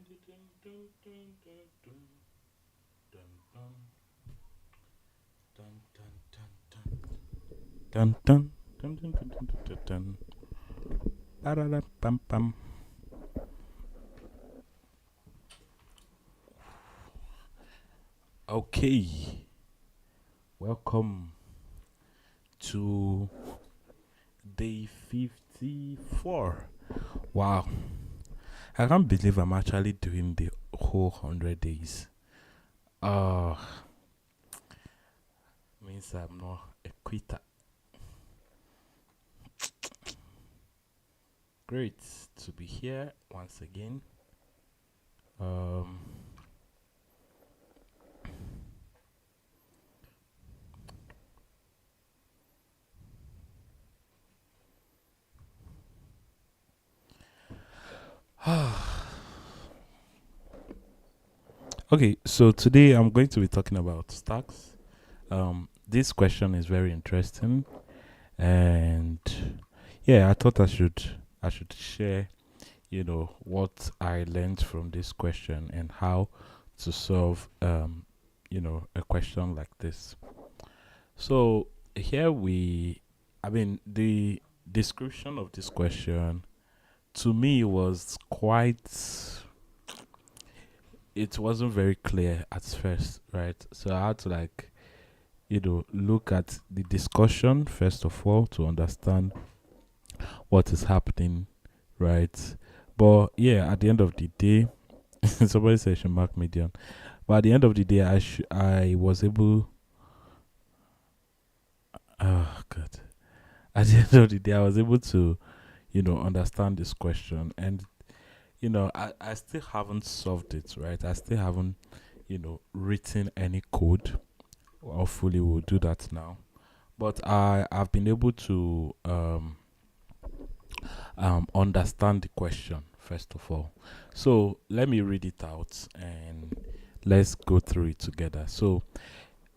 Dun dun dun dun dun dun dun dun. Ba-da-da-pam pam. Okay, welcome to day 54. Wow, I can't believe I'm actually doing the whole 100 days. Means I'm not a quitter. Great to be here once again. Um, okay, so today I'm going to be talking about stacks. This question is very interesting, and yeah, I thought I should share, what I learned from this question and how to solve, a question like this. So here I mean, the description of this question to me was quite. It wasn't very clear at first, right? So I had to look at the discussion first of all to understand what is happening, right? But yeah, at the end of the day, somebody said I should mark median. But at the end of the day, I was able. Oh God! At the end of the day, I was able to, understand this question, and I still haven't solved it, right? I still haven't, written any code. Hopefully, we'll do that now. But I've been able to understand the question first of all. So let me read it out and let's go through it together. So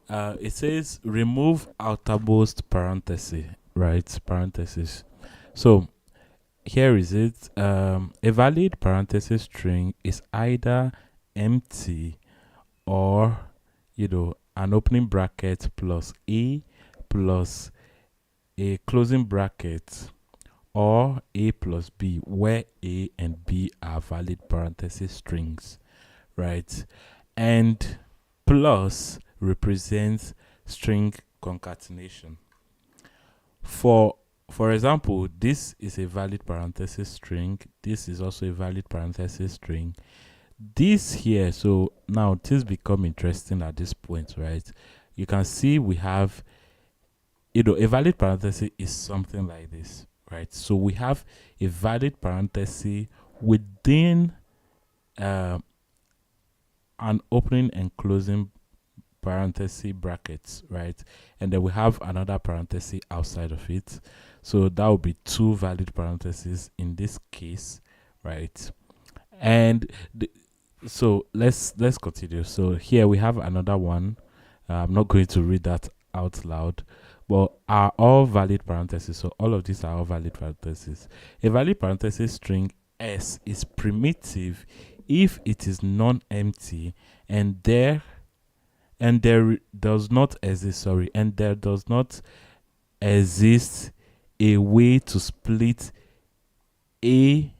it says remove outermost parenthesis, right? Parenthesis. So here is it. A valid parenthesis string is either empty or an opening bracket plus a plus a closing bracket or a plus b, where a and b are valid parenthesis strings, right? And plus represents string concatenation. For example, this is a valid parenthesis string. This is also a valid parenthesis string. This here, so now this become interesting at this point, right? You can see we have, a valid parenthesis is something like this, right? So we have a valid parenthesis within an opening and closing parenthesis brackets, right? And then we have another parenthesis outside of it. So that would be two valid parentheses in this case, right? And so let's continue. So here we have another one. I'm not going to read that out loud, but are all valid parentheses. So all of these are all valid parentheses. A valid parenthesis string S is primitive if it is non-empty and there does not exist, and there does not exist a way to split a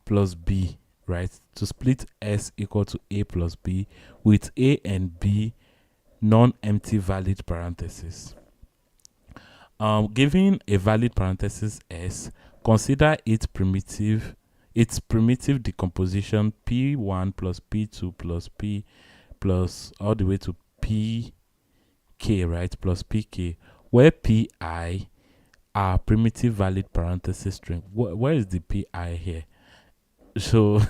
plus b, right? To split S equal to a plus b with a and b non-empty valid parentheses. Given a valid parenthesis S, consider its primitive decomposition p1 plus p2 plus p plus all the way to pk, right? Plus pk, where pi are primitive valid parenthesis string. Where is the pi here? So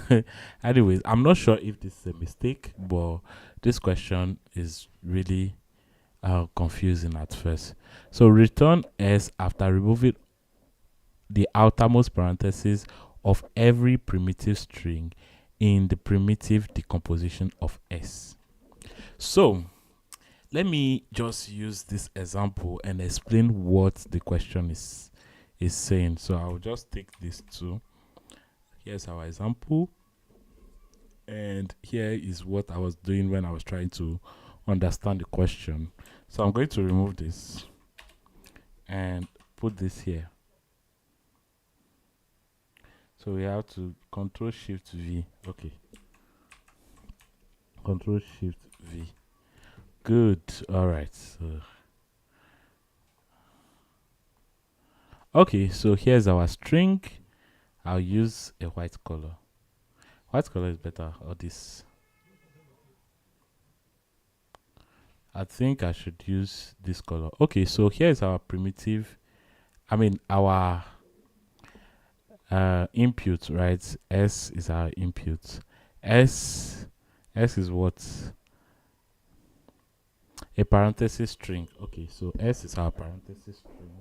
anyways, I'm not sure if this is a mistake, but this question is really confusing at first. So return S after removing the outermost parenthesis of every primitive string in the primitive decomposition of S. So let me just use this example and explain what the question is saying. So I'll just take this two. Here's our example. And here is what I was doing when I was trying to understand the question. So I'm going to remove this and put this here. So we have to Control Shift V. Okay. Control Shift V. Good. All right. So okay. So here's our string. I'll use a white color. White color is better. Or this. I think I should use this color. Okay. So here's our primitive. I mean our input, right? S is our input. S is what? A parenthesis string. Okay, so S is our parenthesis string.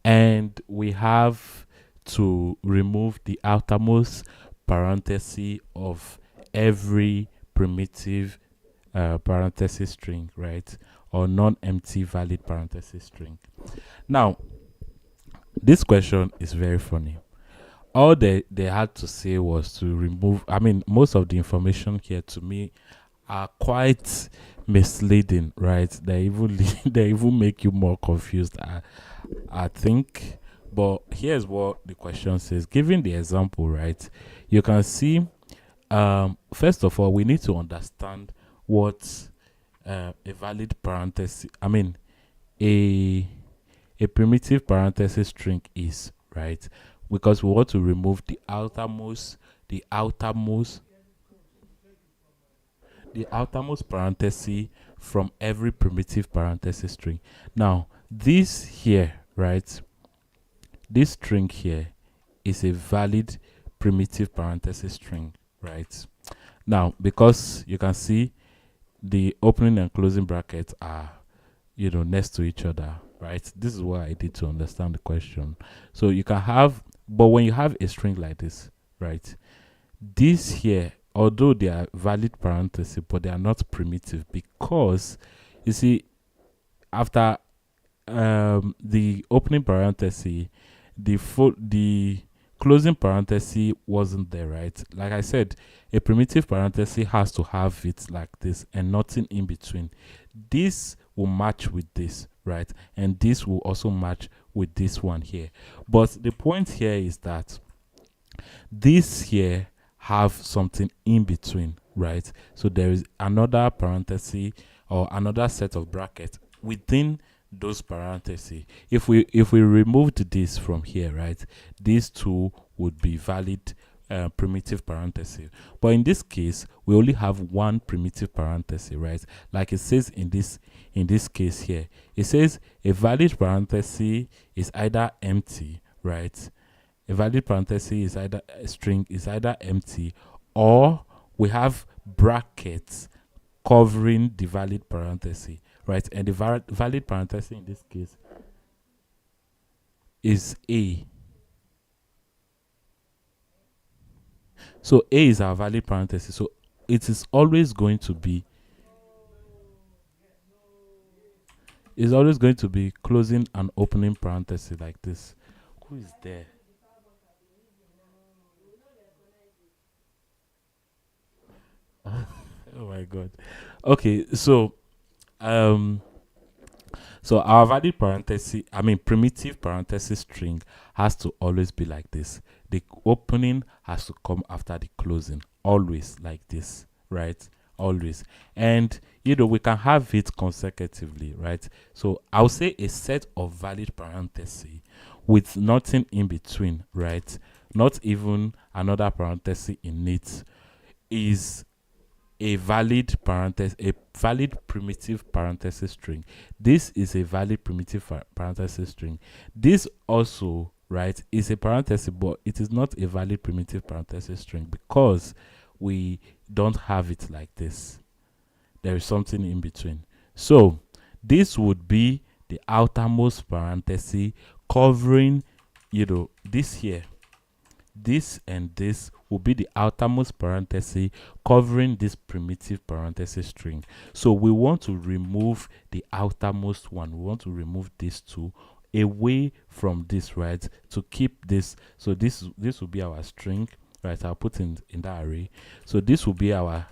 And we have to remove the outermost parenthesis of every primitive parenthesis string, right? Or non-empty valid parenthesis string. Now, this question is very funny. All they had to say was to remove, I mean, most of the information here to me are quite misleading, right? They even they even make you more confused, I think. But here's what the question says. Given the example, right, you can see, first of all, we need to understand what a valid parenthesis, I mean, a primitive parenthesis string is, right? Because we want to remove the outermost parenthesis from every primitive parenthesis string. Now, this here, right? This string here is a valid primitive parenthesis string, right? Now, because you can see the opening and closing brackets are, next to each other, right? This is what I did to understand the question. So you can have, but when you have a string like this, right? This here, although they are valid parentheses, but they are not primitive, because you see, after the opening parenthesis, the closing parenthesis wasn't there, right? Like I said, a primitive parenthesis has to have it like this and nothing in between. This will match with this, right? And this will also match with this one here. But the point here is that this here have something in between, right? So there is another parenthesis or another set of brackets within those parentheses. If we removed this from here, right, these two would be valid primitive parenthesis. But in this case, we only have one primitive parenthesis, right? Like it says in this case here, it says a valid parenthesis is either empty, right? A valid parenthesis is either a string is either empty, or we have brackets covering the valid parenthesis, right? And the valid parenthesis in this case is A. So A is our valid parenthesis. So it is always going to be closing and opening parenthesis like this. Who is there? Oh my god. Okay, so our valid parenthesis, I mean primitive parenthesis string has to always be like this. The opening has to come after the closing, always like this, right? Always. And we can have it consecutively, right? So I'll say a set of valid parentheses with nothing in between, right? Not even another parenthesis in it, is a valid primitive parenthesis string. This is a valid primitive parenthesis string. This also, right, is a parenthesis, but it is not a valid primitive parenthesis string because we don't have it like this. There is something in between. So this would be the outermost parenthesis covering, this here. This and this will be the outermost parenthesis covering this primitive parenthesis string. So we want to remove the outermost one. We want to remove these two away from this, right? To keep this. So this will be our string, right? I'll put in that array. So this will be our,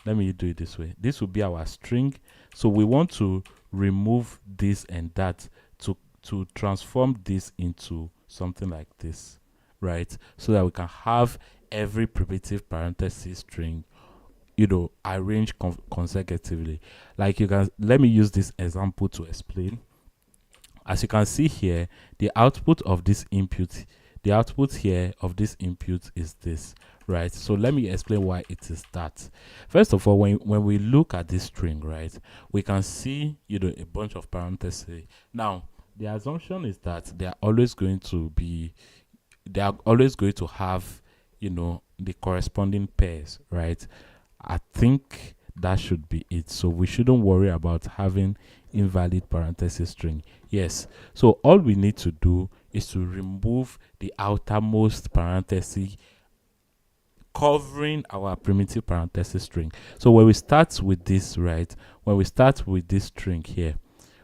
let me do it this way. This will be our string. So we want to remove this and that to transform this into something like this, right? So that we can have every primitive parenthesis string, arranged consecutively. Like, you can, let me use this example to explain. As you can see here, the output of this input, the output here of this input is this, right? So let me explain why it is that. First of all, when we look at this string, right, we can see, a bunch of parentheses. Now, the assumption is that they are always going to have, the corresponding pairs, right? I think that should be it. So we shouldn't worry about having invalid parenthesis string. Yes. So all we need to do is to remove the outermost parenthesis covering our primitive parenthesis string. So when we start with this, right, when we start with this string here,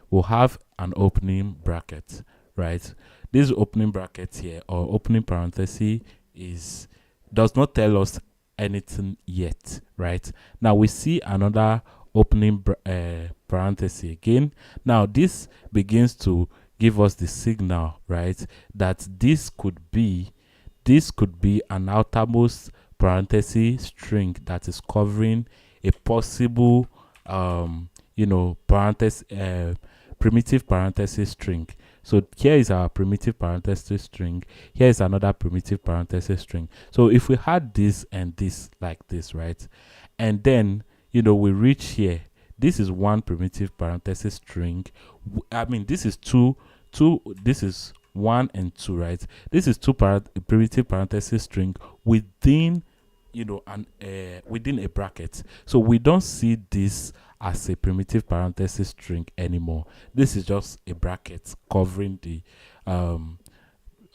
we'll have an opening bracket, right? This opening bracket here, or opening parenthesis, does not tell us anything yet, right? Now we see another opening parenthesis again. Now this begins to give us the signal, right, that this could be an outermost parenthesis string that is covering a possible primitive parenthesis string. So here is our primitive parenthesis string. Here is another primitive parenthesis string. So if we had this and this like this, right, and then we reach here, this is one primitive parenthesis string. I mean, this is two. This is 1 and 2, right? This is two primitive parenthesis string within within a bracket. So we don't see this as a primitive parenthesis string anymore. This is just a bracket covering the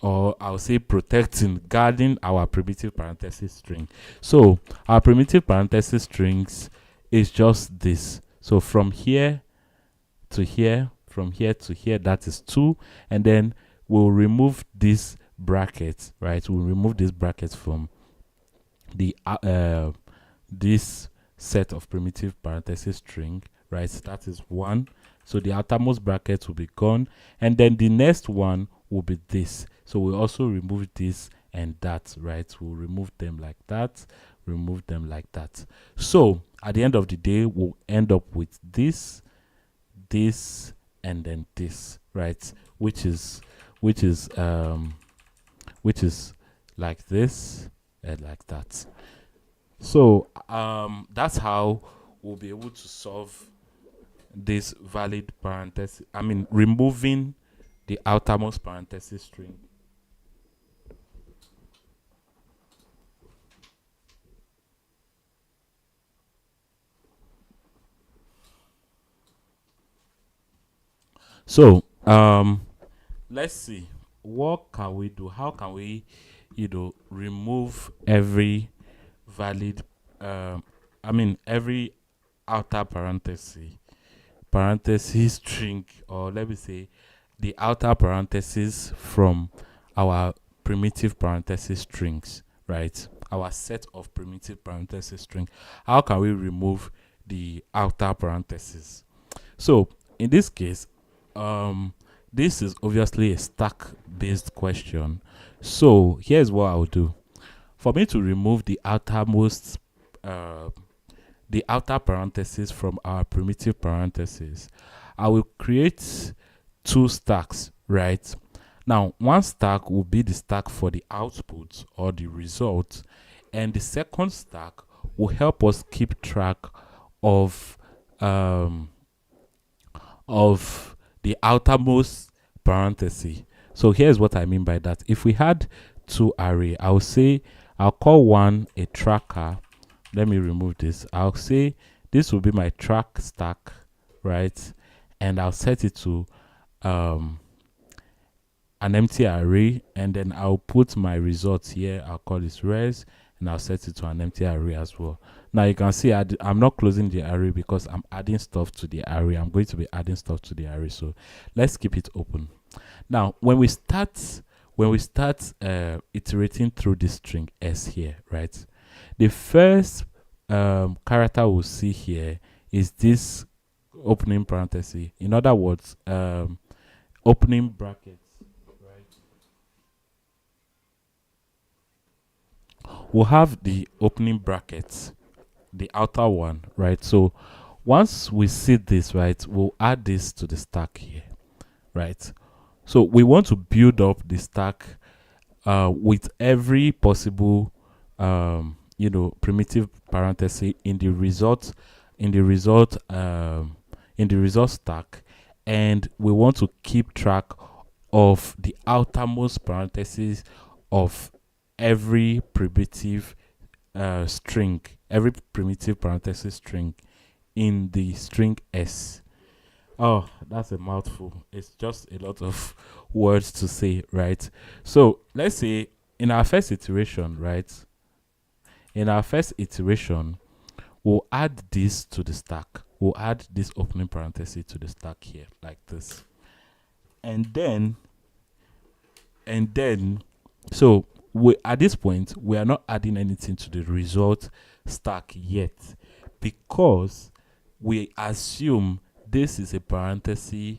or I'll say guarding our primitive parenthesis string. So our primitive parenthesis strings is just this. So from here to here, from here to here, that is 2, and then we'll remove this bracket, right? We'll remove this bracket from the this set of primitive parenthesis string, right? That is 1. So the outermost bracket will be gone, and then the next one will be this. So we also remove this and that, right? We'll remove them like that, remove them like that. So at the end of the day, we'll end up with this, and then this, right? Which is like this and like that. So that's how we'll be able to solve this valid parenthesis. I mean, removing the outermost parenthesis string. So let's see, what can we do? How can we remove every valid every outer parenthesis string, or let me say the outer parenthesis from our primitive parenthesis strings, right? Our set of primitive parenthesis string. How can we remove the outer parenthesis? So in this case, this is obviously a stack based question. So here's what I'll do. For me to remove the outermost the outer parenthesis from our primitive parenthesis, I will create 2 stacks, right? Now one stack will be the stack for the output or the result, and the second stack will help us keep track of the outermost parenthesis. So here's what I mean by that. If we had 2 array, I'll call one a tracker. Let me remove this. I'll say this will be my track stack, right? And I'll set it to an empty array, and then I'll put my results here. I'll call this res, and I'll set it to an empty array as well. Now you can see I'm not closing the array because I'm adding stuff to the array. I'm going to be adding stuff to the array, so let's keep it open. Now when we start when we start iterating through this string s here, right, the first character we'll see here is this opening parenthesis. In other words, opening brackets, right? We'll have the opening brackets, the outer one, right? So once we see this, right, we'll add this to the stack here, right? So we want to build up the stack with every possible primitive parenthesis in the result stack, and we want to keep track of the outermost parentheses of every primitive string, every primitive parenthesis string in the string s. Oh, that's a mouthful. It's just a lot of words to say, right? So let's say in our first iteration, right? In our first iteration, we'll add this to the stack. We'll add this opening parenthesis to the stack here, like this. And then, so at this point, we are not adding anything to the result stack yet, because we assume this is a parenthesis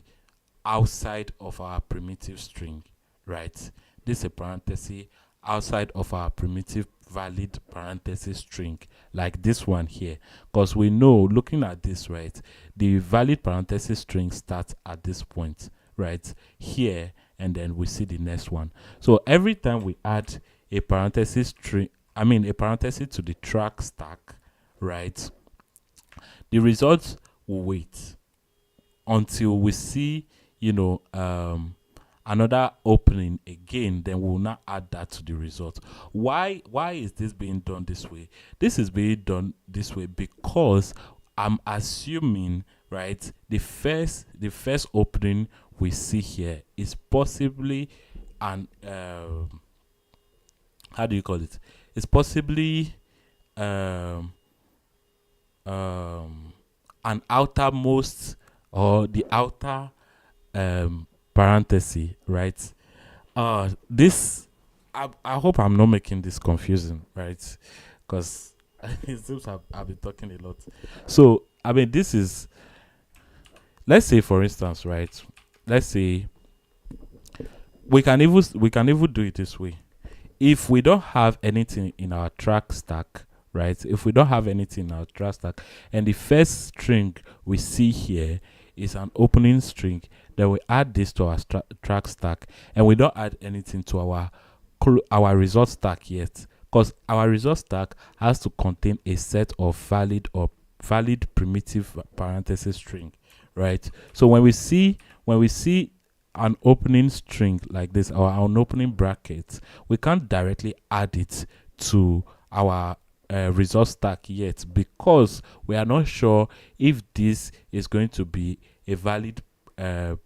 outside of our primitive string, right? This is a parenthesis outside of our primitive valid parenthesis string, like this one here, because we know, looking at this, right, the valid parenthesis string starts at this point, right here, and then we see the next one. So every time we add a parenthesis string, a parenthesis to the track stack, right, the results will wait until we see another opening again. Then we'll not add that to the result. Why is this being done this way? This is being done this way because I'm assuming, right, the first opening we see here is possibly an how do you call it? It's possibly an outermost, or the outer parenthesis, right? This, I hope I'm not making this confusing, right? Because it seems I've been talking a lot. So this is, let's say, for instance, right, let's say we can even do it this way. If we don't have anything in our track stack, right, if we don't have anything in our track stack, and the first string we see here is an opening string, then we add this to our track stack, and we don't add anything to our result stack yet, because our result stack has to contain a set of valid primitive parenthesis string, right? So when we see an opening string like this, or an opening bracket, we can't directly add it to our result stack yet, because we are not sure if this is going to be a valid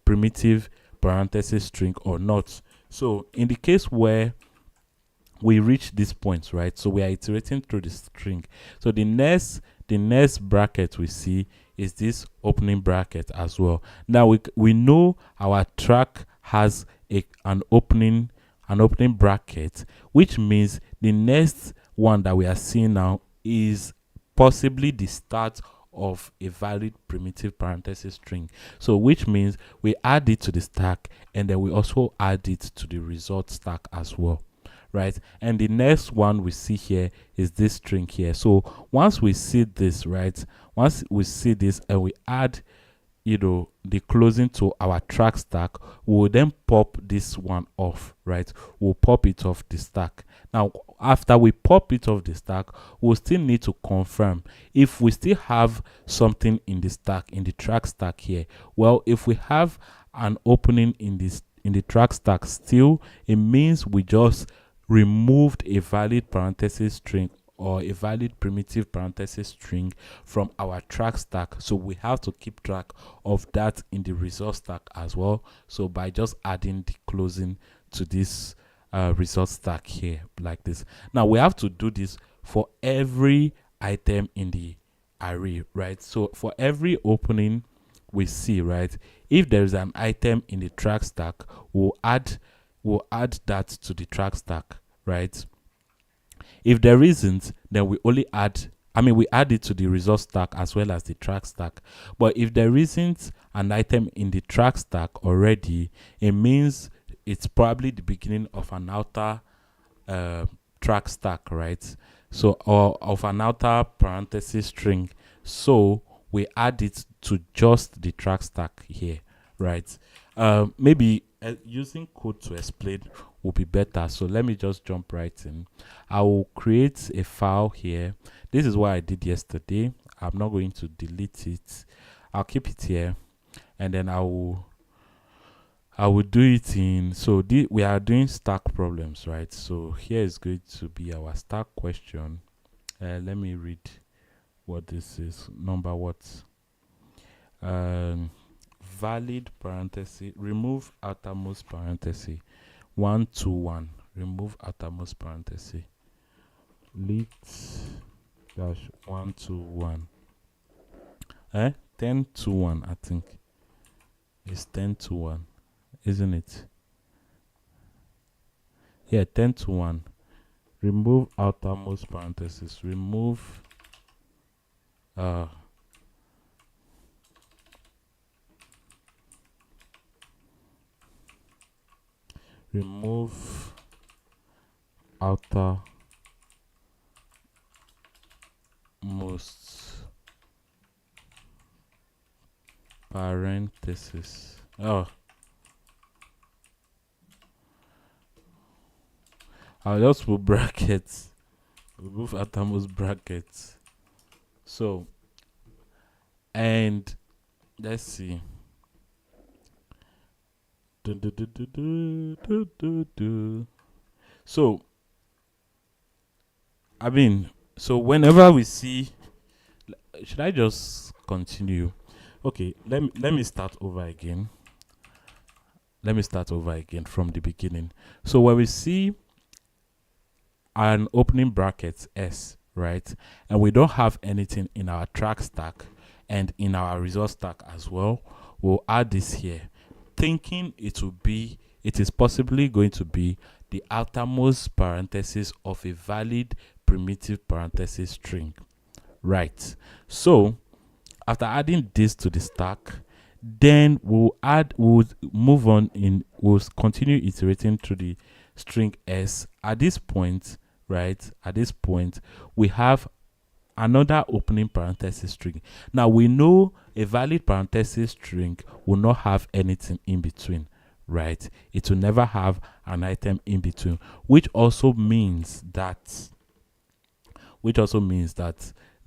primitive parenthesis string or not. So in the case where we reach this point, right, so we are iterating through the string, so the next bracket we see is this opening bracket as well. Now we know our track has an opening bracket, which means the next one that we are seeing now is possibly the start of a valid primitive parenthesis string. So which means we add it to the stack, and then we also add it to the result stack as well, right? And the next one we see here is this string here. So once we see this, right, once we see this and we add the closing to our track stack, we'll then pop this one off, right? We'll pop it off the stack. Now after we pop it off the stack, we'll still need to confirm if we still have something in the stack, in the track stack here. Well, if we have an opening in the track stack still, it means we just removed a valid parenthesis string or a valid primitive parenthesis string from our track stack. So we have to keep track of that in the result stack as well. So by just adding the closing to this result stack here, like this. Now we have to do this for every item in the array, right? So for every opening we see, right, if there is an item in the track stack, we'll we'll add that to the track stack, right? If there isn't, then we only add, we add it to the result stack as well as the track stack. But if there isn't an item in the track stack already, it means it's probably the beginning of an outer track stack, right? So, or of an outer parenthesis string. So we add it to just the track stack here, right? Maybe using code to explain will be better. So let me just jump right in. I will create a file here. This is what I did yesterday. I'm not going to delete it. I'll keep it here, and then I will do it in, so we are doing stack problems, right? So here is going to be our stack question. Let me read what this is. Number what? Valid parenthesis, remove outermost parenthesis, 1 to 1, remove outermost parenthesis, lit dash 1 to 1, 10 to 1, I think it's 10 to 1, isn't it? Yeah, 10 to 1. Remove outermost parenthesis. Remove remove outermost parenthesis. I'll just put brackets. Remove outermost brackets. So, and let's see. So, so whenever we see, should I just continue? Okay, let me start over again. Let me start over again from the beginning. So when we see an opening bracket S, right, and we don't have anything in our track stack and in our result stack as well, we'll add this here, thinking it is possibly going to be the outermost parenthesis of a valid primitive parenthesis string, right? So after adding this to the stack, then we'll move on we'll continue iterating through the string S. At this point, right, we have another opening parenthesis string. Now we know a valid parenthesis string will not have anything in between, right? It will never have an item in between, which also means that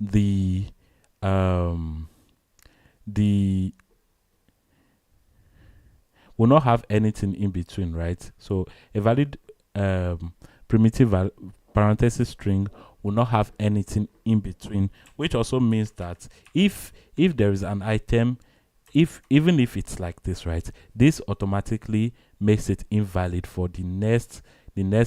the will not have anything in between, right? So a valid primitive parenthesis string will not have anything in between, which also means that if there is an item, even if it's like this, right, this automatically makes it invalid for the next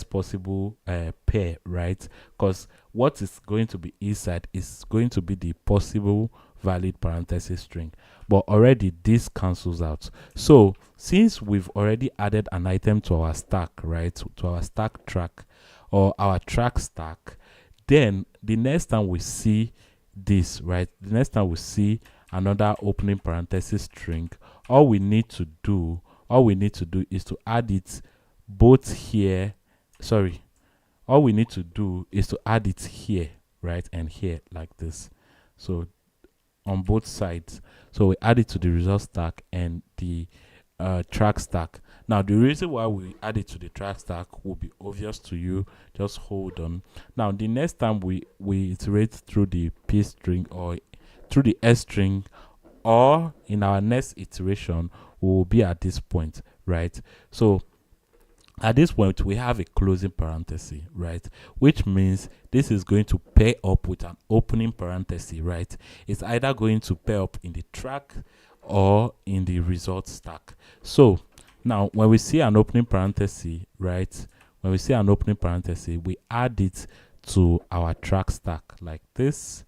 possible pair, right? Because what is going to be inside is going to be the possible valid parenthesis string, but already this cancels out. So since we've already added an item to our stack, right, to our stack track or our track stack, then the next time we see this, right, the next time we see another opening parenthesis string, all we need to do is to add it both here. All we need to do is to add it here, right, and here, like this. So on both sides. So we add it to the result stack and the track stack. Now the reason why we add it to the track stack will be obvious to you. Just hold on. Now the next time we iterate through the P string or through the S string, or in our next iteration, we will be at this point, right? So at this point we have a closing parenthesis, right, which means this is going to pair up with an opening parenthesis, right? It's either going to pair up in the track or in the result stack. So now when we see an opening parenthesis, right, we add it to our track stack like this,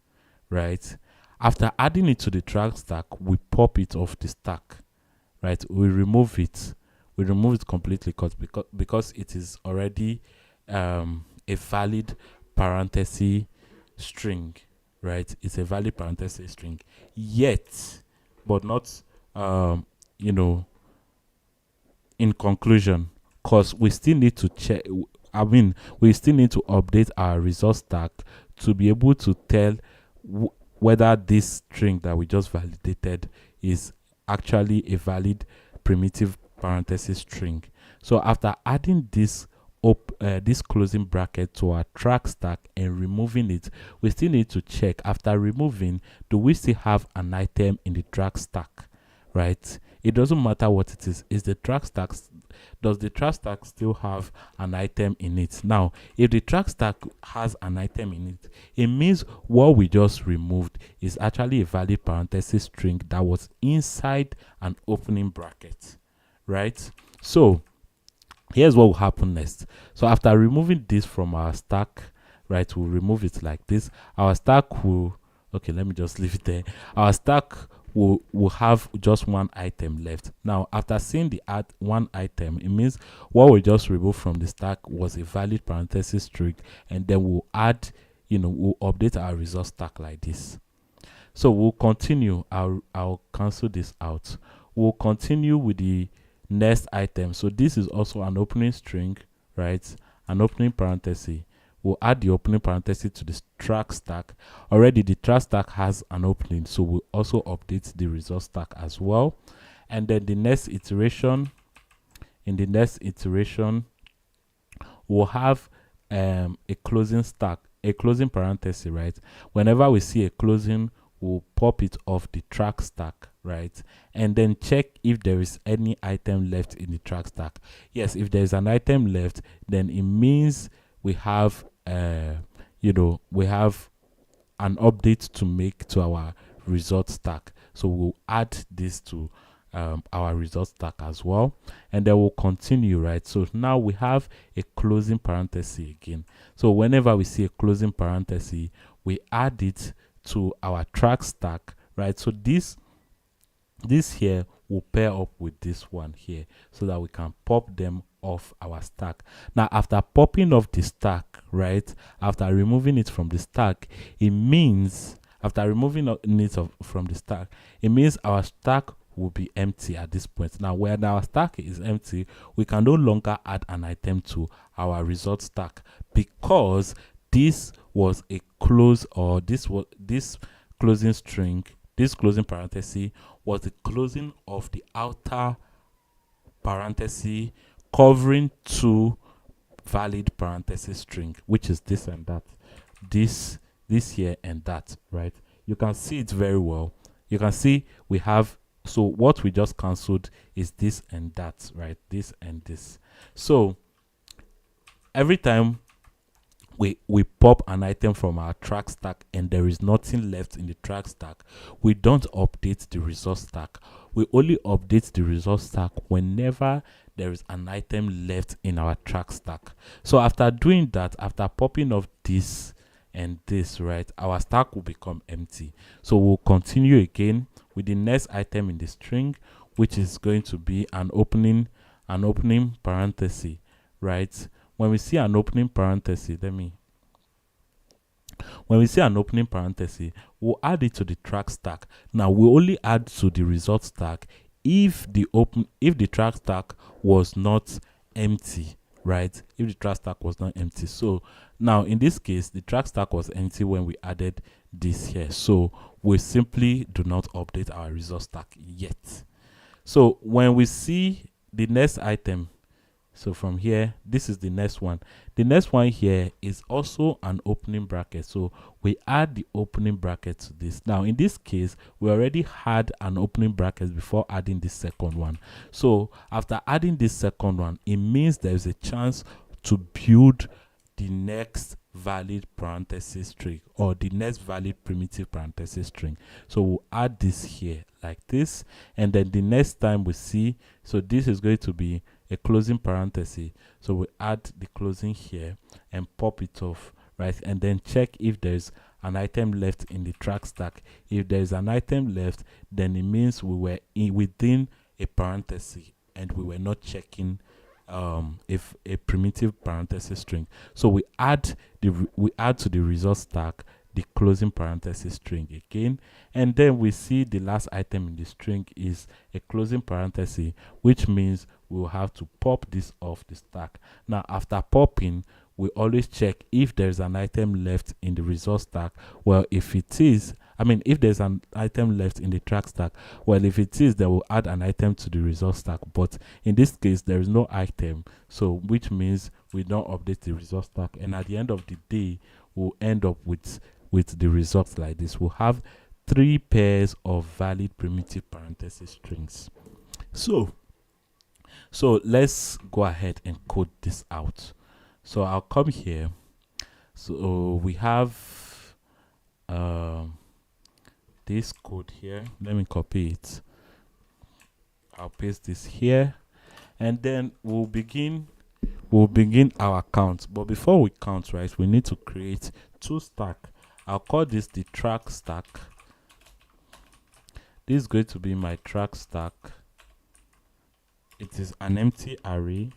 right? After adding it to the track stack, we pop it off the stack, right? We remove it. we remove it completely because it is already a valid parenthesis string, right? It's a valid parenthesis string, yet, but not, you know, in conclusion, because we still need to check. I mean, we still need to update our result stack to be able to tell whether this string that we just validated is actually a valid primitive parenthesis string. So after adding this this closing bracket to our track stack and removing it, we still need to check, after removing, do we still have an item in the track stack, right? It doesn't matter what it is the track stack, does the track stack still have an item in it? Now, if the track stack has an item in it, it means what we just removed is actually a valid parenthesis string that was inside an opening bracket, right? So here's what will happen next. So after removing this from our stack, right, we'll remove it like this. Our stack will, okay, let me just leave it there. Our stack will have just one item left. Now, after seeing the add one item, it means what we just removed from the stack was a valid parenthesis string, and then we'll add, we'll update our result stack like this. So we'll continue. I'll cancel this out. We'll continue with the next item. So this is also an opening string, right? An opening parenthesis. We'll add the opening parenthesis to the track stack. Already the track stack has an opening, so we'll also update the result stack as well. And then the next iteration, we'll have a closing stack, a closing parenthesis, right? Whenever we see a closing, we'll pop it off the track stack, right? And then check if there is any item left in the track stack. Yes, if there is an item left, then it means we have we have an update to make to our result stack. So we'll add this to our result stack as well, and then we'll continue, right? So now we have a closing parenthesis again. So whenever we see a closing parenthesis, we add it to our track stack, right? So this here will pair up with this one here so that we can pop them off our stack. Now, after popping off the stack, right, after removing it from the stack, it means, after removing it from the stack, it means our stack will be empty at this point. Now, when our stack is empty, we can no longer add an item to our result stack, because this was a close, or this closing string, this closing parenthesis was the closing of the outer parenthesis covering two valid parenthesis string, which is this and that, this here and that, right? You can see it very well. You can see we have, so what we just cancelled is this and that, right? This and this. So every time we pop an item from our track stack and there is nothing left in the track stack, we don't update the result stack. We only update the result stack whenever there is an item left in our track stack. So after doing that, after popping off this and this, right, our stack will become empty. So we'll continue again with the next item in the string, which is going to be an opening parenthesis, right? When we see an opening parenthesis, we'll add it to the track stack. Now we only add to the result stack if the track stack was not empty, right? If the track stack was not empty. So now in this case, the track stack was empty when we added this here. So we simply do not update our result stack yet. So when we see the next item, so from here, this is the next one. The next one here is also an opening bracket. So we add the opening bracket to this. Now, in this case, we already had an opening bracket before adding the second one. So after adding this second one, it means there is a chance to build the next valid parenthesis string, or the next valid primitive parenthesis string. So we'll add this here like this, and then the next time we see, so this is going to be a closing parenthesis, so we add the closing here and pop it off, right? And then check if there's an item left in the track stack. If there's an item left, then it means we were within a parenthesis, and we were not checking if a primitive parenthesis string. So we add to the result stack the closing parenthesis string again, and then we see the last item in the string is a closing parenthesis, which means we will have to pop this off the stack. Now after popping, we always check if there's an item left in the result stack. Well, if it is, if there's an item left in the track stack, well, if it is, then we'll add an item to the result stack. But in this case, there is no item, so which means we don't update the result stack. And at the end of the day, we'll end up with the results like this. We'll have 3 pairs of valid primitive parenthesis strings. So let's go ahead and code this out. So I'll come here. So we have this code here. Let me copy it. I'll paste this here, and then we'll begin our count. But before we count, right, we need to create 2 stack. I'll call this the track stack. This is going to be my track stack. It is an empty array,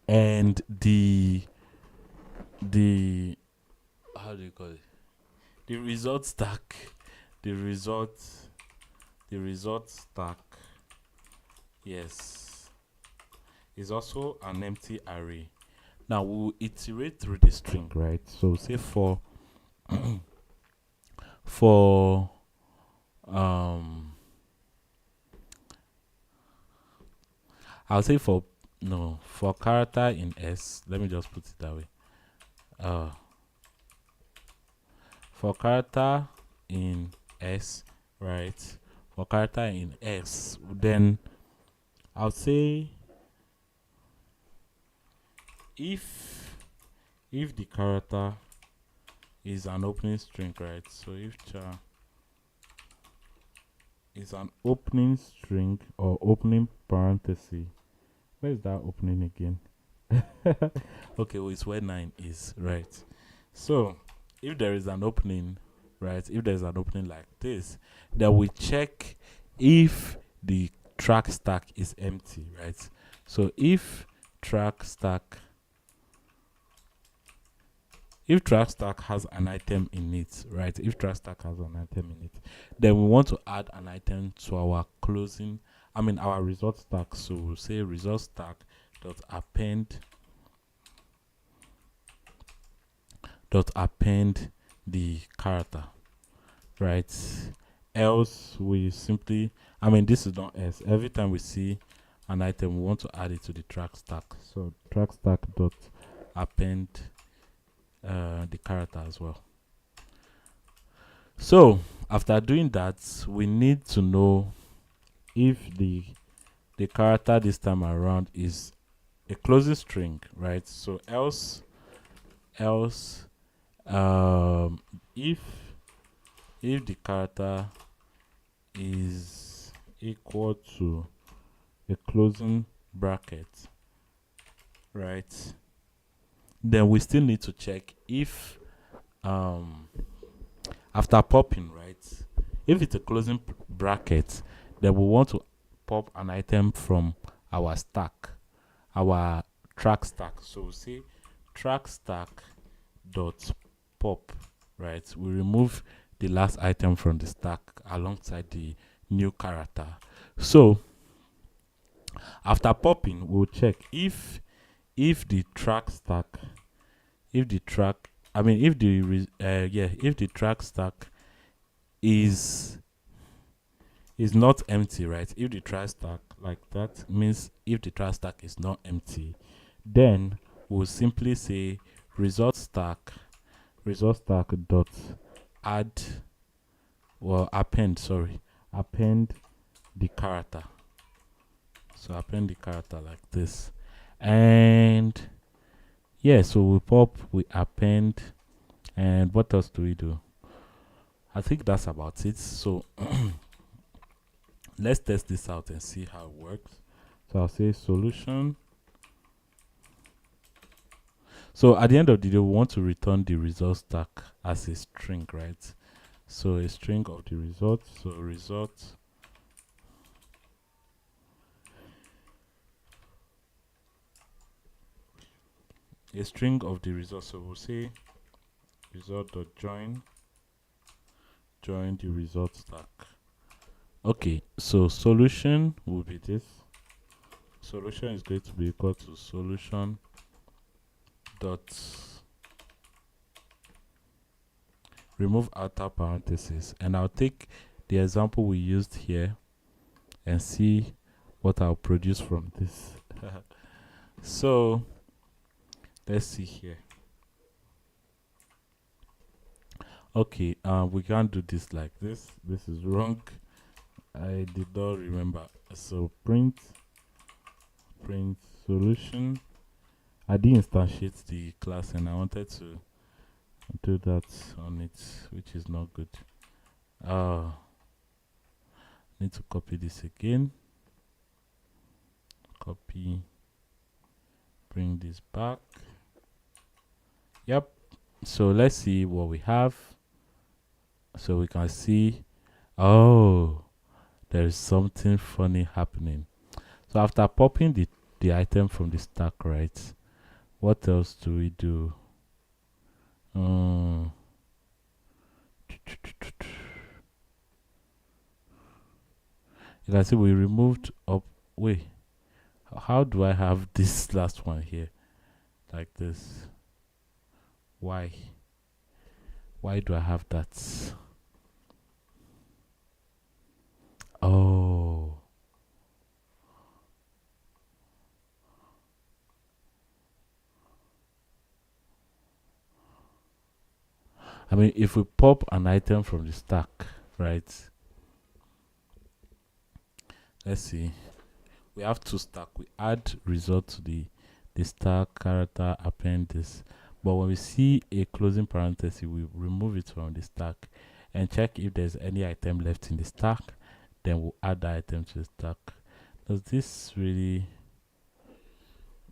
and the how do you call it? The result stack. The result stack, yes, is also an empty array. Now we'll iterate through the string, right? So say for I'll say for character in S, let me just put it that way. For character in S, right? For character in S, then I'll say if the character is an opening string, right? So if char is an opening string or opening parenthesis, where is that opening again? Okay, well, it's where 9 is, right? So if there is an opening, right, if there's an opening like this, then we check if the track stack is empty, right? So if track stack has an item in it, right? If track stack has an item in it, then we want to add an item to our closing, our result stack. So we'll say result stack dot append the character, right? Else we simply, this is not else. Every time we see an item, we want to add it to the track stack. So track stack dot append the character as well. So after doing that, we need to know if the character this time around is a closing string, right? So else if the character is equal to a closing bracket, right, then we still need to check if after popping, right, if it's a closing bracket, then we want to pop an item from our stack, our track stack. So we say track stack dot pop, right? We remove the last item from the stack alongside the new character. So after popping, we'll check if the track stack, if the track stack is not empty, right? If the track stack, like that means if the track stack is not empty, then we'll simply say result stack dot append the character. So append the character like this, and yeah, so we append, and what else do we do? I think that's about it. So let's test this out and see how it works. So I'll say solution. So at the end of the day, we want to return the result stack as a string, right? So a string of the result. So result a string of the result. So we'll say result.join the result stack. Okay, so solution will be this. Solution is going to be equal to solution dot remove outer parentheses, and I'll take the example we used here and see what I'll produce from this. So let's see here. Okay, we can't do this like this. This is wrong. I did not remember. So print solution. I didn't instantiate the class and I wanted to do that on it, which is not good. Need to copy this again. Copy, bring this back. Yep. So let's see what we have. So we can see, oh, there is something funny happening. So after popping the item from the stack, right, what else do we do? You can see we removed up. Wait, how do I have this last one here like this? Why do I have that? Oh, I mean, if we pop an item from the stack, right? Let's see. We have two stack. We add result to the stack, character, append this. But when we see a closing parenthesis, we remove it from the stack and check if there's any item left in the stack. Then we'll add the item to the stack. Does this really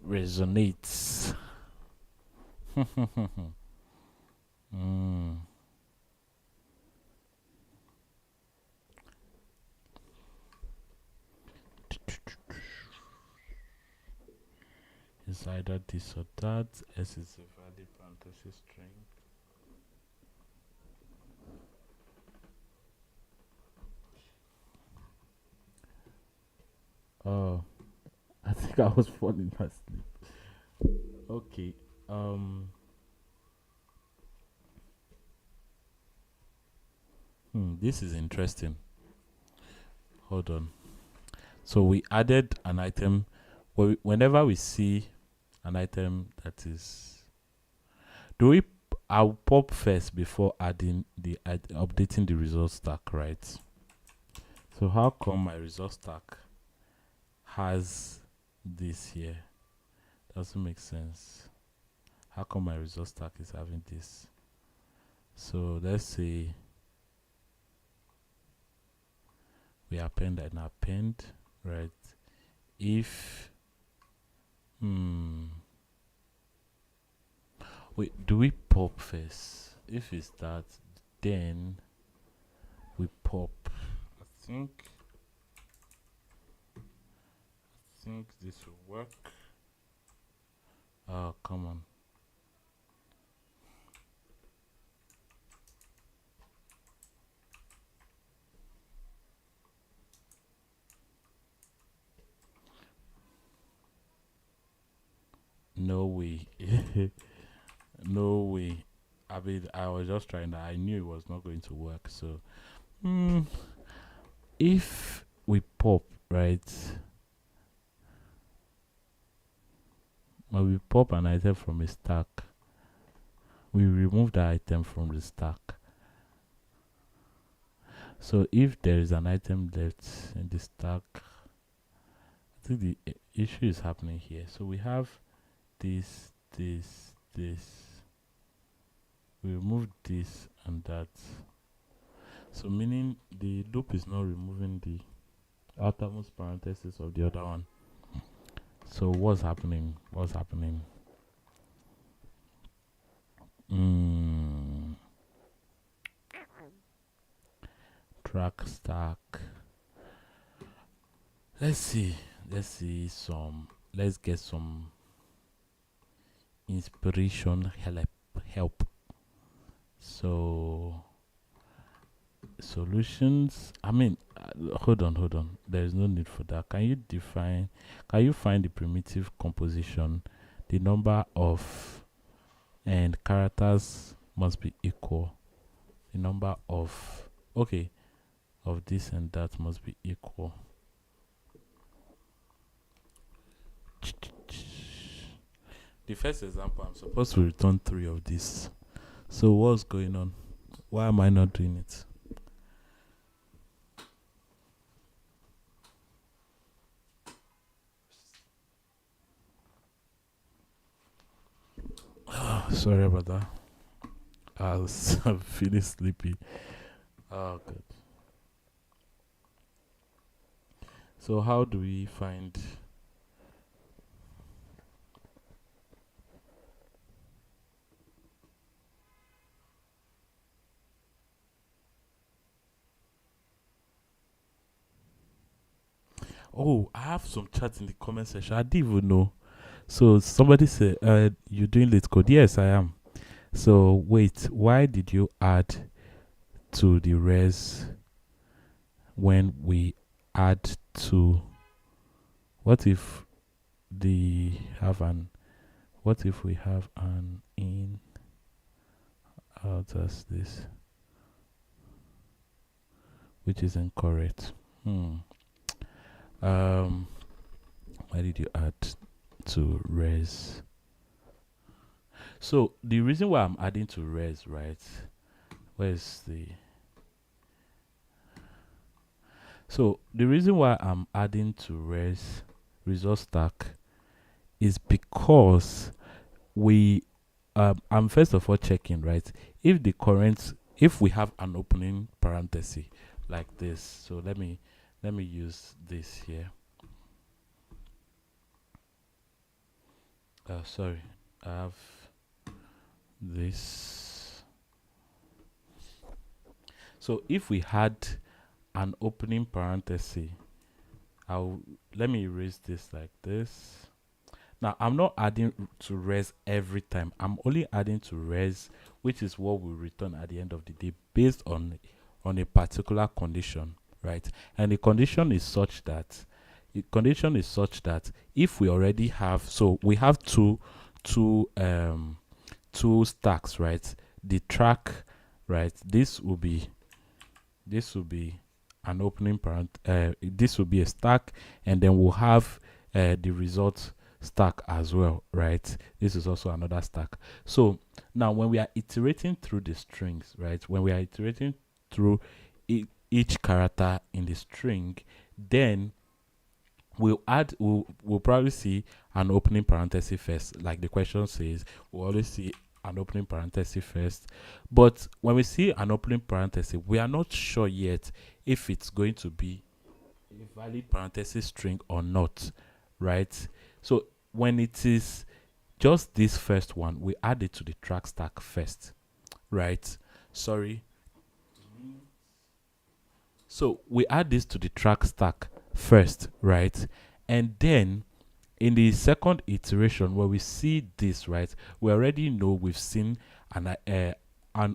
resonate? It's either this or that. S is a valid parenthesis string. Oh, I think I was falling asleep. Okay. This is interesting. Hold on. So we added an item. Whenever we see an item that is, I'll pop first before adding updating the result stack, right? So how come my result stack has this here? Doesn't make sense. How come my result stack is having this? So let's say we append an append, right? If wait, do we pop first? If it's that, then we pop. I think this will work. Oh, come on. No way. No way. I mean, I was just trying that. I knew it was not going to work. So, if we pop, right? When we pop an item from a stack, we remove the item from the stack. So if there is an item left in the stack, I think the issue is happening here. So we have this. We remove this and that. So meaning the loop is not removing the outermost parenthesis of the other one. So what's happening? Track stack. Let's get some inspiration help. So solutions, I mean, hold on, there is no need for that. Can you find the primitive composition? The number of and characters must be equal. The number of, okay, of this and that must be equal. The first example, I'm supposed to return 3 of this. So what's going on? Why am I not doing it? Sorry about that. I'm feeling sleepy. Oh, good. So how do we find? Oh, I have some chat in the comment section. I didn't even know. So somebody said, "You doing LEETCODE?" Yes, I am. So wait, why did you add to the res when we add to? What if what if we have an in? How does this? Which is incorrect. Why did you add to res? So the reason why I'm adding to res, right? Where's the? So the reason why I'm adding to res result stack is because I'm first of all checking, right? If we have an opening parenthesis like this, so let me use this here. Sorry, I have this. So if we had an opening parenthesis, let me erase this like this. Now I'm not adding to res every time. I'm only adding to res, which is what we return at the end of the day based on a particular condition, right? And the condition is such that if we already have, so we have two stacks, right? The track, right? This will be an opening parent. This will be a stack, and then we'll have the result stack as well, right? This is also another stack. So now when we are iterating through the strings, right? When we are iterating through each character in the string, then we'll probably see an opening parenthesis first, like the question says. We'll always see an opening parenthesis first, but when we see an opening parenthesis, we are not sure yet if it's going to be a valid parenthesis string or not, right? So when it is just this first one, we add it to the track stack first, right? Sorry. So we add this to the track stack first, right? And then in the second iteration, where we see this, right, we already know we've seen an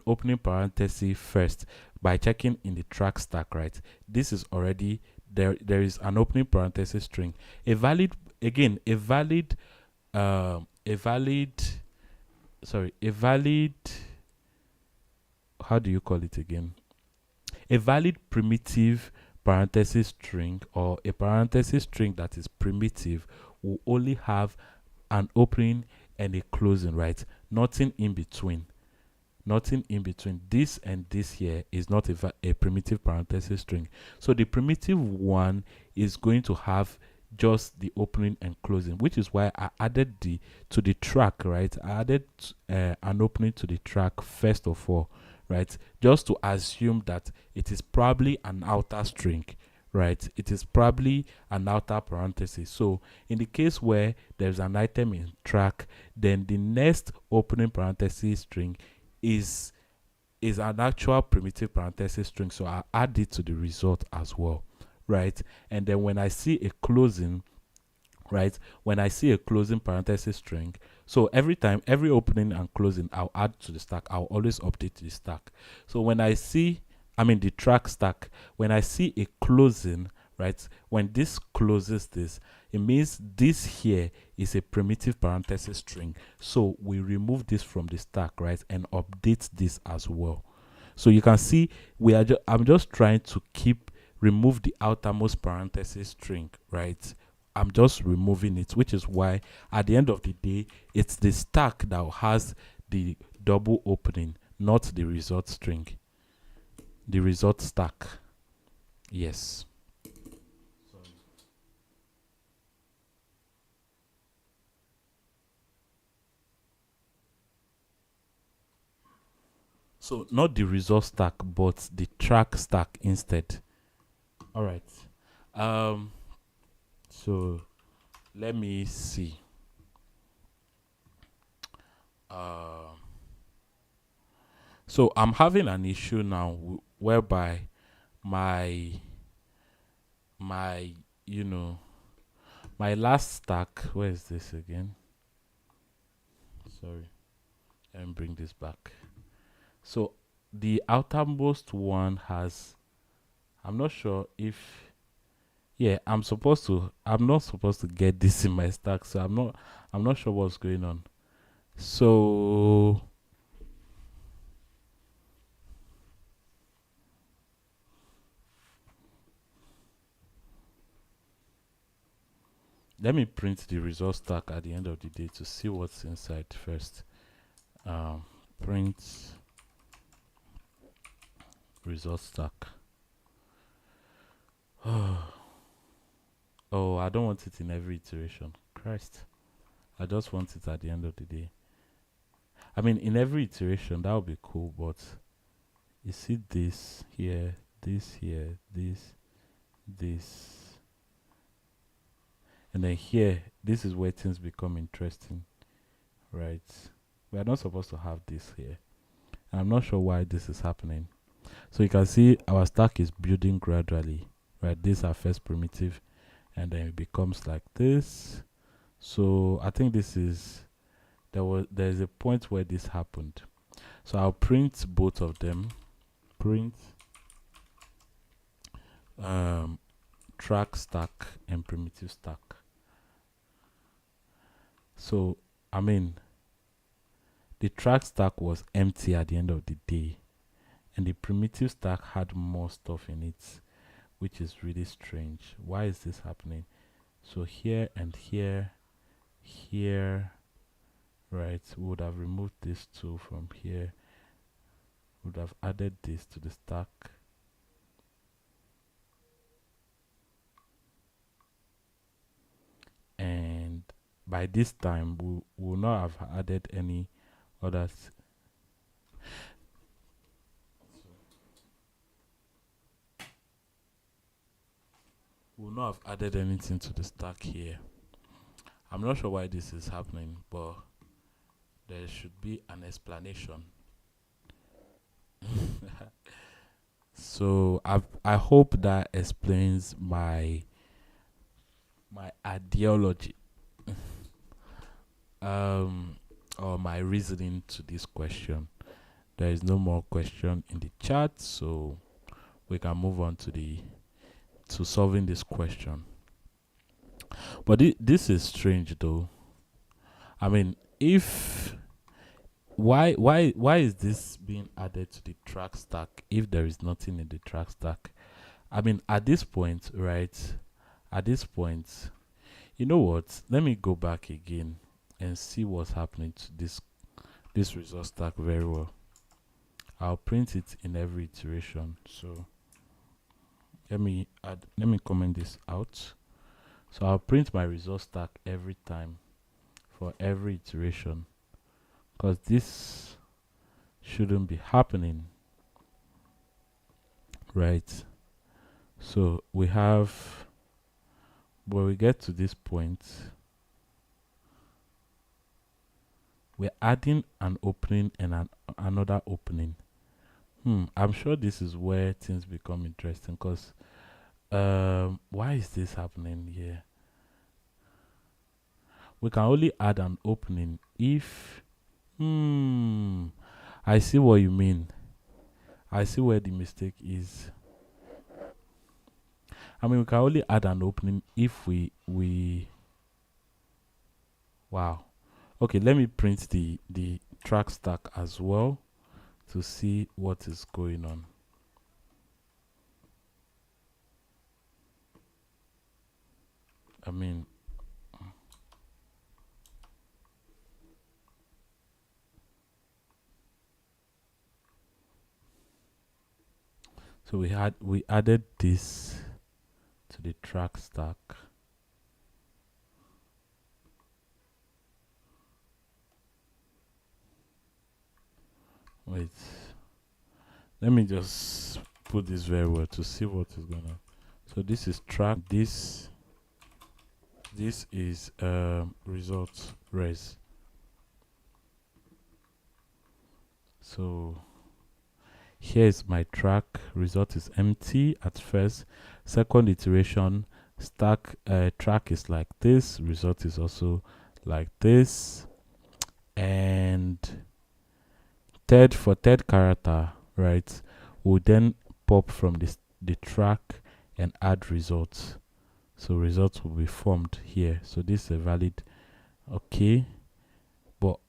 opening parenthesis first by checking in the track stack, right? This is already there. There is an opening parenthesis string, a valid how do you call it again? A valid primitive parenthesis string, or a parenthesis string that is primitive, will only have an opening and a closing, right? Nothing in between. Nothing in between. This and this here is not a primitive parenthesis string. So the primitive one is going to have just the opening and closing, which is why I added to the track, right? I added an opening to the track first of all, right? Just to assume that it is probably an outer string, right? It is probably an outer parenthesis. So in the case where there's an item in track, then the next opening parenthesis string is an actual primitive parenthesis string. So I add it to the result as well, right? And then when I see a closing right? When I see a closing parenthesis string, so every time, every opening and closing, I'll add to the stack. I'll always update the stack. So when I see, I mean the track stack, when I see a closing, right? When this closes this, it means this here is a primitive parenthesis string. So we remove this from the stack, right? And update this as well. So you can see I'm just trying to remove the outermost parenthesis string, right? I'm just removing it, which is why at the end of the day, it's the stack that has the double opening, not the result string. The result stack. Yes. So not the result stack, but the track stack instead. All right. So let me see. So I'm having an issue now whereby my my you know my last stack, where is this again? Sorry, let me bring this back. So the outermost one has, I'm not sure if, yeah, I'm not supposed to get this in my stack, so I'm not sure what's going on. So let me print the result stack at the end of the day to see what's inside first. Print result stack. Oh, I don't want it in every iteration. Christ. I just want it at the end of the day. I mean, in every iteration, that would be cool, but you see this here, this here, this. And then here, this is where things become interesting, right? We are not supposed to have this here. And I'm not sure why this is happening. So you can see our stack is building gradually, right? This is our first primitive, and then it becomes like this. So I think there's a point where this happened. So I'll print both of them. Print track stack and primitive stack. So I mean, the track stack was empty at the end of the day, and the primitive stack had more stuff in it, which is really strange. Why is this happening? So here and here, right, we would have removed this two from here, would have added this to the stack, and by this time we will not have added any others. We will not have added anything to the stack here. I'm not sure why this is happening, but there should be an explanation. So I hope that explains my ideology or my reasoning to this question. There is no more question in the chat, so we can move on to solving this question. But this is strange though. I mean, if why is this being added to the track stack if there is nothing in the track stack? I mean, at this point, right? At this point, you know what? Let me go back again and see what's happening to this result stack very well. I'll print it in every iteration. So let me comment this out. So I'll print my result stack every time for every iteration, because this shouldn't be happening, right? So we have, when we get to this point, we're adding an opening and another opening. I'm sure this is where things become interesting, because why is this happening here? we can only add an opening if I see what you mean. I see where the mistake is. I mean, we can only add an opening if we wow. Okay, let me print the track stack as well to see what is going on. I mean, so we added this to the track stack. Wait, let me just put this very well to see what is going on. So this is track. This is results res. So here's my track. Result is empty at first. Second iteration, stack track is like this. Result is also like this. And for third character, right? We'll then pop from the track and add results. So results will be formed here. So this is a valid. Okay. But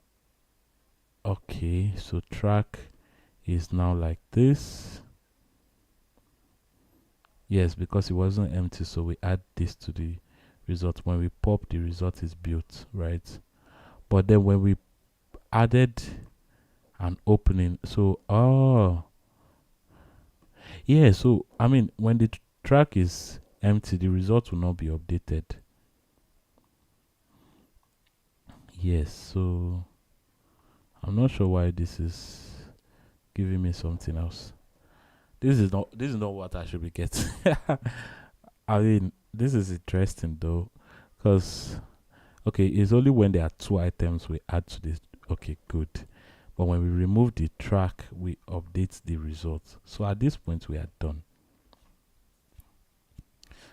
okay, so track is now like this. Yes, because it wasn't empty, so we add this to the result. When we pop, the result is built, right? But then when we added an opening, so yeah, so I mean, when the track is empty, the result will not be updated. Yes, so I'm not sure why this is giving me something else. This is not what I should be getting. I mean, this is interesting though, because okay, it's only when there are two items we add to this. Okay, good. But when we remove the track, we update the result. So at this point, we are done.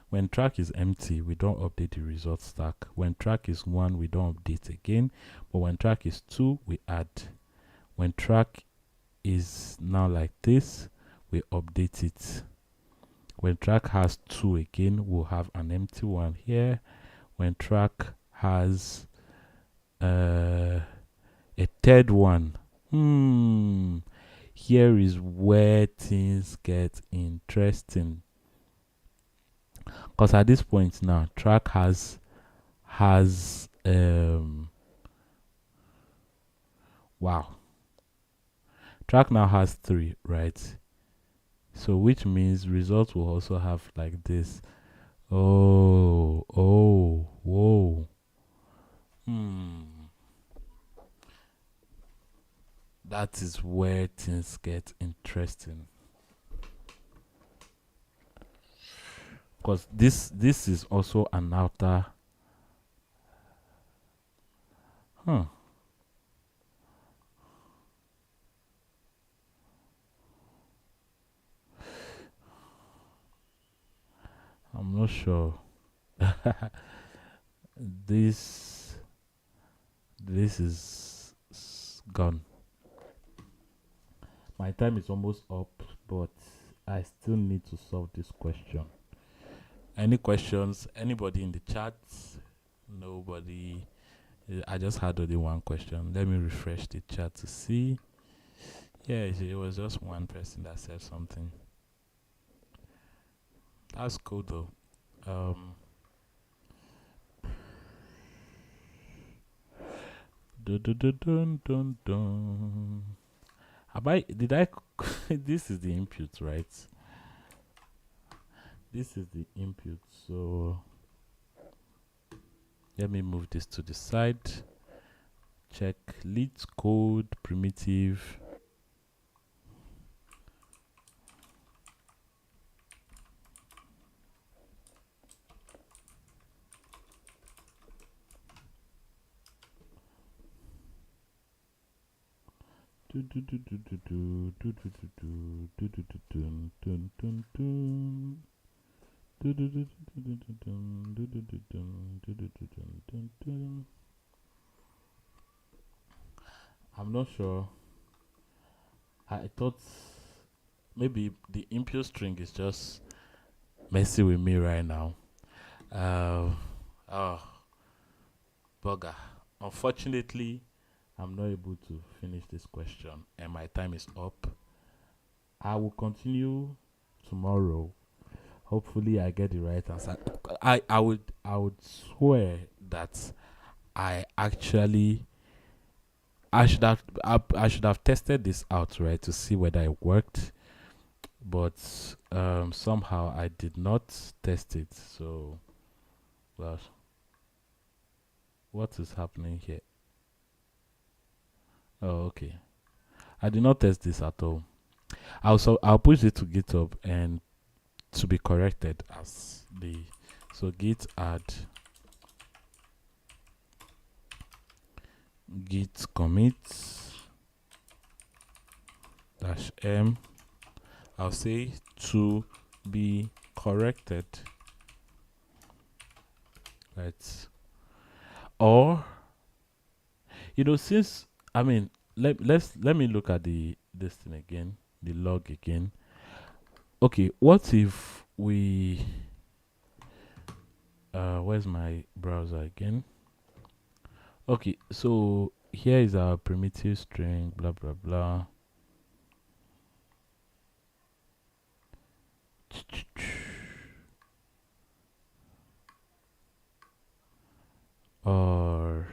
When track is empty, we don't update the result stack. When track is 1, we don't update again. But when track is 2, we add. When track is now like this, we update it. When track has 2 again, we'll have an empty one here. When track has a third one, here is where things get interesting. Because at this point now, track has wow. Track now has 3, right? So which means results will also have like this. Oh, whoa. That is where things get interesting. Because this is also an outer. I'm not sure. This is gone. My time is almost up, but I still need to solve this question. Any questions? Anybody in the chat? Nobody. I just had only one question. Let me refresh the chat to see. Yeah, it was just one person that said something. That's cool though. Dun, dun, dun. Did I? This is the input, right? This is the input. So let me move this to the side. Check LEETCODE primitive. I'm not sure. I thought maybe the input string is just messing with me right now. Uh, oh, bugger. Unfortunately, I'm not able to finish this question, and my time is up. I will continue tomorrow. Hopefully, I get the right answer. I would swear that I actually I should have tested this out, right, to see whether it worked, but somehow I did not test it. So, well, what is happening here? Oh, okay. I did not test this at all. I'll push it to GitHub and to be corrected as the so git add git commit -m. I'll say to be corrected, right? Or since let me look at this thing again, the log again. Okay, what if we where's my browser again? Okay, so here is our primitive string, blah blah blah. Or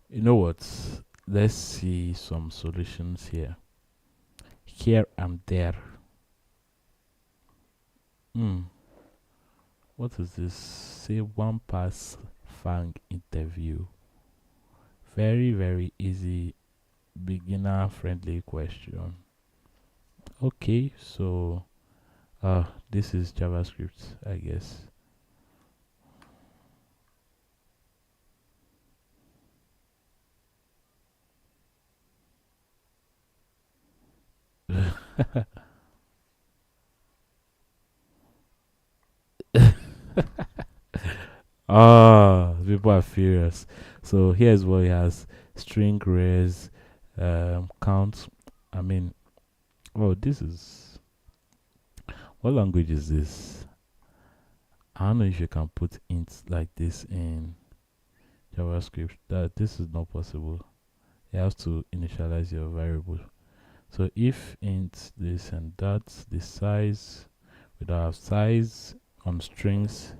you know what? Let's see some solutions here. Here and there. What is this? Say one pass fang interview. Very, very easy, beginner friendly question. Okay, so this is JavaScript, I guess. People are furious. So here's what he has: string res, count. I mean, oh, this is what language is this? I don't know if you can put ints like this in JavaScript. That this is not possible. You have to initialize your variable. So if int this and that, the size, we don't have size on strings.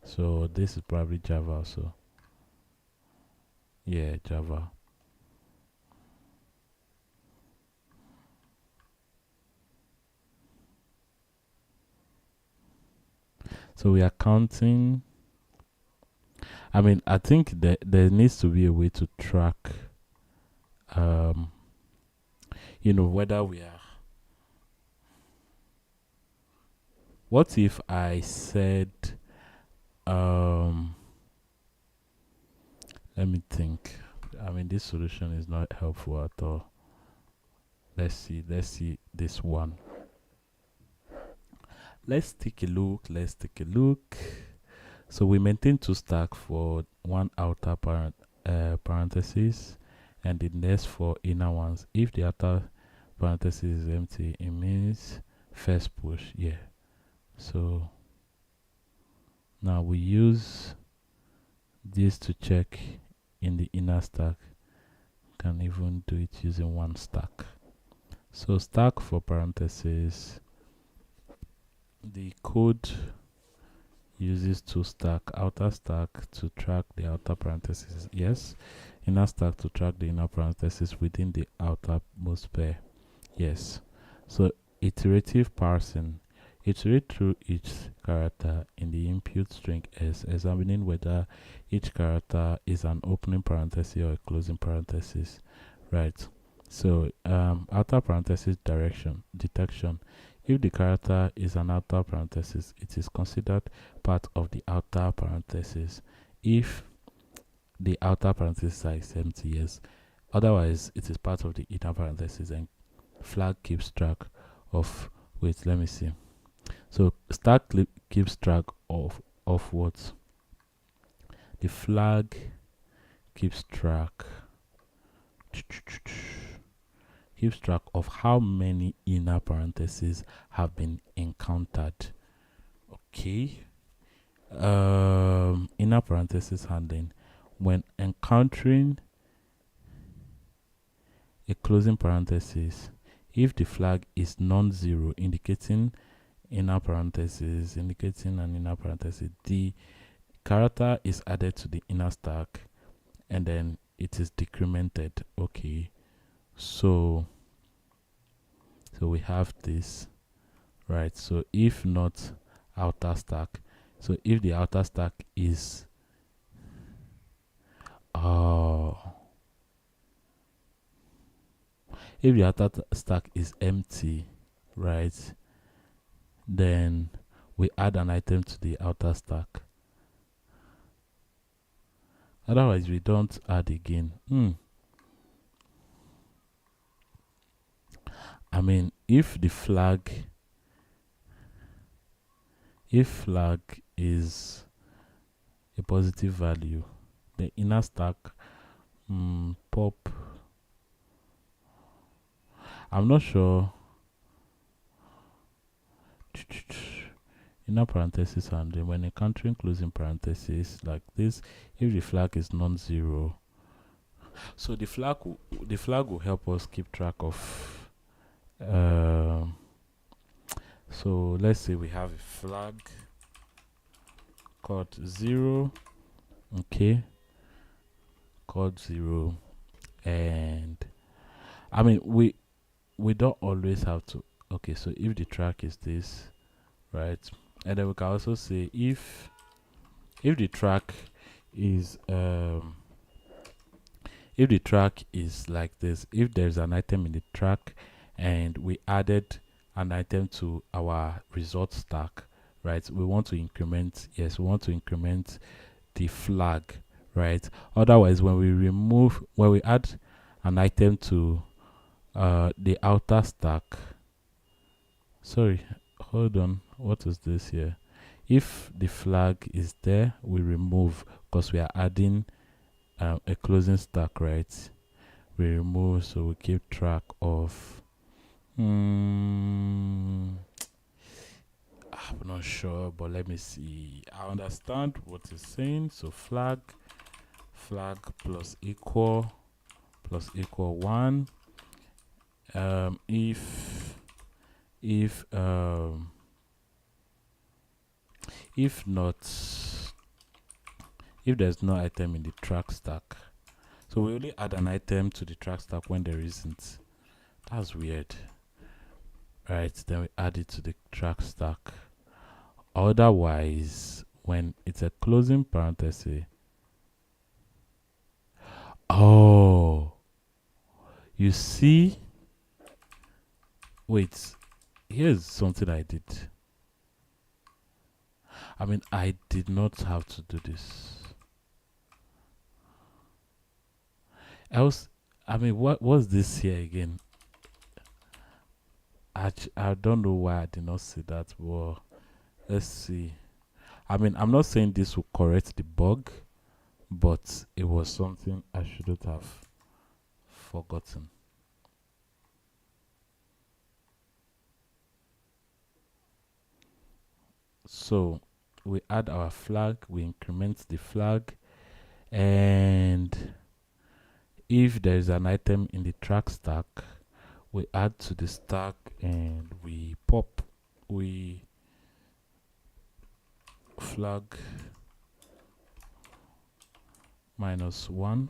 So this is probably Java. So yeah, Java. So we are counting. I mean, I think that there needs to be a way to track, whether we are. What if I said, let me think. I mean, this solution is not helpful at all. Let's see this one. Let's take a look. So we maintain two stack for one outer parenthesis and the next for inner ones. If the outer parenthesis is empty, it means first push. Yeah. So now we use this to check in the inner stack. Can even do it using one stack. So stack for parentheses. The code uses two stack, outer stack to track the outer parentheses, yes, inner stack to track the inner parentheses within the outermost pair, yes. So iterative parsing, iterate through each character in the input string s, examining whether each character is an opening parenthesis or a closing parenthesis, right? So outer parenthesis detection. If the character is an outer parenthesis, it is considered part of the outer parenthesis. If the outer parenthesis is empty, yes. Otherwise, it is part of the inner parenthesis, and flag keeps track of. Wait, let me see. So stack keeps track of what? The flag keeps track keeps track of how many inner parentheses have been encountered. Okay. Inner parentheses handling. When encountering a closing parenthesis, if the flag is non-zero, indicating inner parenthesis, indicating an inner parenthesis, the character is added to the inner stack and then it is decremented. Okay, so we have this, right? So if not outer stack, so if the outer stack is if the outer stack is empty, right, then we add an item to the outer stack. Otherwise we don't add again. I mean, if flag is a positive value, the inner stack pop, I'm not sure. Inner parenthesis, and then when encountering closing parenthesis like this, if the flag is non-zero, so the flag will help us keep track of so let's say we have a flag called 0, okay, called 0, and I mean we don't always have to, okay, so if the track is this, right, and then we can also say if the track is like this, if there's an item in the track and we added an item to our result stack, right, we want to increment, yes, we want to increment the flag, right? Otherwise, when we add an item to the outer stack, sorry, hold on, what is this here? If the flag is there, we remove, because we are adding a closing stack, right? We remove, so we keep track of I'm not sure, but let me see. I understand what it's saying. So flag plus equal 1. If there's no item in the track stack, so we only add an item to the track stack when there isn't. That's weird, right? Then we add it to the track stack. Otherwise, when it's a closing parenthesis, oh, you see, wait, here's something I did. I mean, I did not have to do this. I mean, what was this here again? I don't know why I did not see that. Well, let's see. I mean, I'm not saying this will correct the bug, but it was something I shouldn't have forgotten. So we add our flag, we increment the flag, and if there is an item in the track stack, we add to the stack and we pop, we flag -1,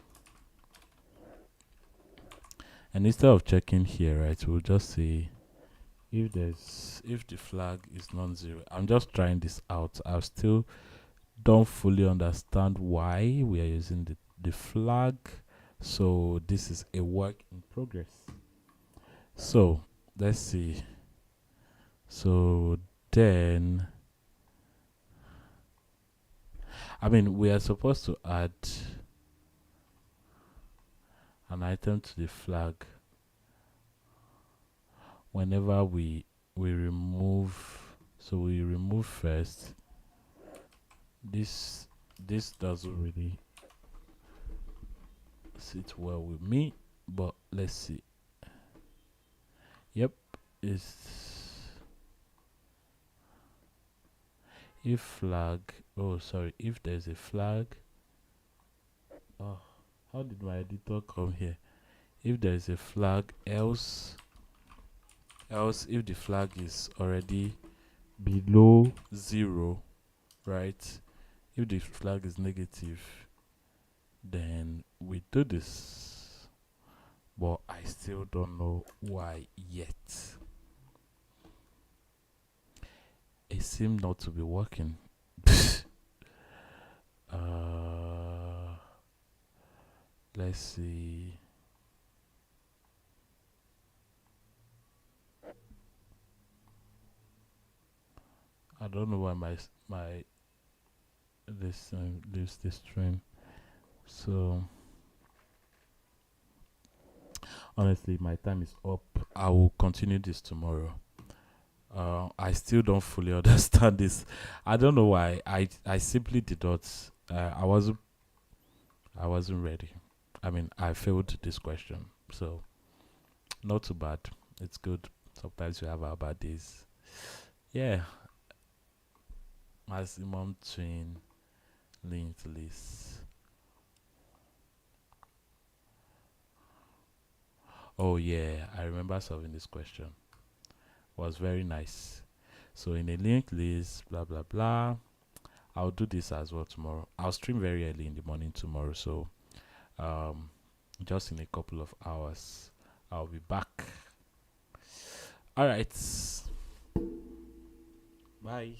and instead of checking here, right, we'll just say if the flag is non-zero. I'm just trying this out. I still don't fully understand why we are using the flag, so this is a work in progress. So let's see. So then, I mean, we are supposed to add an item to the flag whenever we remove. So we remove first. This doesn't really sit well with me, but let's see. Yep, it's if flag. Oh, sorry. If there's a flag. Oh, how did my editor come here? If there's a flag, else if the flag is already below 0, right? If the flag is negative, then we do this, but I still don't know why yet. It seemed not to be working. Let's see. I don't know why my this leaves this stream. So honestly, my time is up. I will continue this tomorrow. I still don't fully understand this. I don't know why. I simply did not. I wasn't ready. I mean, I failed this question, so not too bad. It's good. Sometimes we have our bad days. Yeah, maximum twin linked list. Oh yeah, I remember solving this question. Was very nice. So in a linked list, blah blah blah. I'll do this as well tomorrow. I'll stream very early in the morning tomorrow, so um, just in a couple of hours, I'll be back. All right. Bye.